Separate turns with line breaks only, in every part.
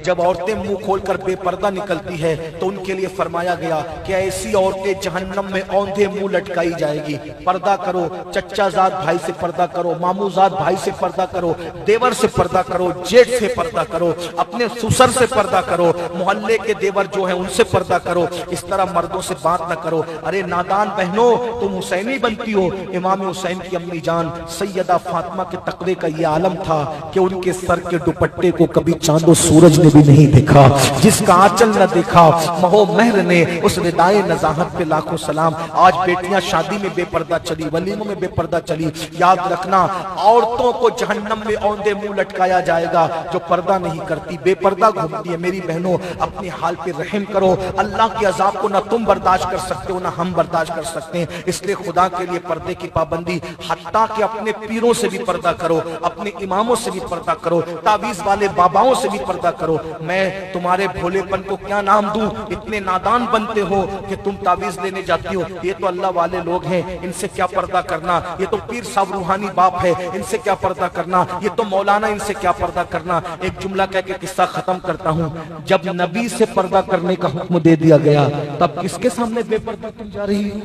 جب عورتیں منہ کھول کر بے پردہ نکلتی ہے تو ان کے لیے فرمایا گیا کہ ایسی عورتیں جہنم میں اوندھے منہ لٹکائی جائے گی. پردہ کرو, چچا زاد بھائی سے پردہ کرو, مامو زاد بھائی سے پردہ کرو, دیور سے پردہ کرو, جیٹ سے پردہ کرو, اپنے سسر سے پردہ کرو, محلے کے دیور جو ہیں ان سے پردہ کرو. اس طرح مردوں سے بات نہ کرو. ارے نادان بہنوں, تم حسینی بنتی ہو. امام حسین کی امی جان سیدہ فاطمہ کے تقوی کا یہ عالم تھا کہ ان کے سر کے دوپٹے کو کبھی چاند و سورج نے بھی نہیں دیکھا. جس کا آنچل نہ دیکھا مہو مہر نے, اس ردائے نزاہت پہ لاکھوں سلام. آج بیٹیاں شادی میں بے پردہ چلی, ولیموں میں بے پردہ چلی. یاد رکھنا, عورتوں کو جہنم میں اوندے منہ لٹکایا جائے گا جو پردہ نہیں کرتی, بے پردہ گھومتی ہے. میری بہنوں, اپنی حال پہ رحم کرو. اللہ کے عذاب کو نہ تم برداشت کر سکتے ہو نہ ہم برداشت کر سکتے ہیں. اس لیے خدا کے لیے پردے کی پابندی, حتیٰ کہ اپنے پیروں سے بھی پردہ کرو, اپنے اماموں سے بھی پردہ کرو, تعویذ والے باباؤں سے بھی پردہ کرو. میں تمہارے بھولے پن کو کیا نام دوں؟ اتنے نادان بنتے ہو کہ تم تعویذ لینے جاتی ہو. یہ تو اللہ والے لوگ ہیں, ان سے کیا پردہ کرنا. یہ تو پیر صاحب روحانی باپ ہے, ان سے کیا پردہ کرنا. یہ تو مولانا, ان سے کیا پردہ کرنا. ایک جملہ کہہ کے قصہ ختم کرتا ہوں. جب نبی سے پردہ کرنے کا حکم دے دیا گیا تب کس کے سامنے بے پردہ تم جا رہی ہو؟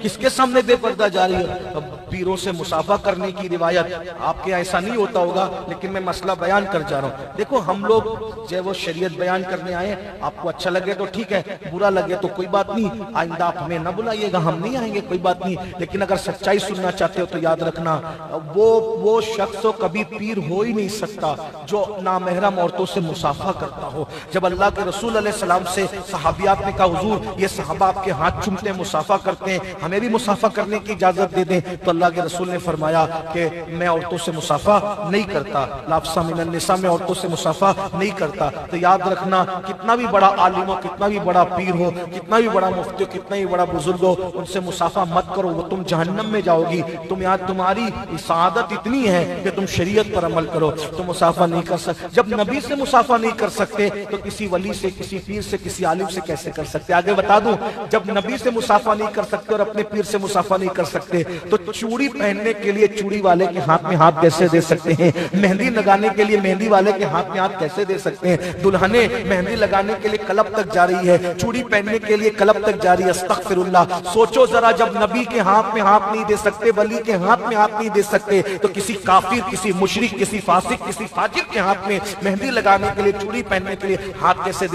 کس کے سامنے بے پردہ جا رہی ہے؟ پیروں سے مصافحہ کرنے کی روایت آپ کے ایسا نہیں ہوتا ہوگا, لیکن میں مسئلہ بیان کر جا رہا ہوں. دیکھو, ہم لوگ جو وہ شریعت بیان کرنے آئے, آپ کو اچھا لگے تو ٹھیک ہے, برا لگے تو کوئی بات نہیں. آئندہ آپ ہمیں نہ بلائیے گا, ہم نہیں آئیں گے, کوئی بات نہیں. لیکن اگر سچائی سننا چاہتے ہو تو یاد رکھنا, وہ شخص کبھی پیر ہو ہی نہیں سکتا جو نامحرم عورتوں سے مصافحہ کرتا ہو. جب اللہ کے رسول علیہ السلام سے صحابیات نے کہا حضور یہ صحابہ آپ کے ہاتھ چومتے ہیں, مصافحہ کرتے ہیں, ہمیں بھی مصافحہ کرنے کی اجازت دے دیں, تو اللہ کے رسول نے فرمایا کہ میں عورتوں سے مصافحہ نہیں کرتا, لافظہ من النساء میں عورتوں سے مصافحہ نہیں کرتا. تو یاد رکھنا, کتنا بھی بڑا عالم ہو, کتنا بھی بڑا پیر ہو, کتنا بھی بڑا مفتی ہو, کتنا بھی بڑا بزرگ ہو, ان سے مصافحہ مت کرو, وہ تم جہنم میں جاؤ گی. تمہاری سعادت اتنی ہے کہ تم شریعت پر عمل کرو. تم مصافحہ نہیں کر سکتے. جب نبی سے مصافحہ نہیں کر سکتے تو کسی ولی سے, کسی پیر سے, کسی عالم سے کیسے کر سکتے؟ آگے بتا دوں, جب نبی سے مصافحہ نہیں کر سکتے اور اپنے پیر سے مصافحہ نہیں کر سکتے تو چوڑی پہننے کے لیے چوڑی والے کے ہاتھ میں ہاتھ کیسے دے سکتے ہیں؟ مہندی لگانے کے لیے مہندی والے کے ہاتھ میں ہاتھ کیسے دے سکتے ہیں؟ دلہنے مہندی لگانے کے لیے کلب تک جا رہی ہے, چوڑی پہننے کے لیے کلب تک جا رہی ہے. استغفر اللہ. سوچو ذرا, جب نبی کے ہاتھ میں ہاتھ نہیں دے سکتے, ولی کے ہاتھ میں ہاتھ نہیں دے سکتے, تو کسی کافر, کسی مشرک, کسی فاسق, کسی فاجر کے ہاتھ میں مہندی لگانے کے لیے, چوڑی پہننے کے لیے ہاتھ کیسے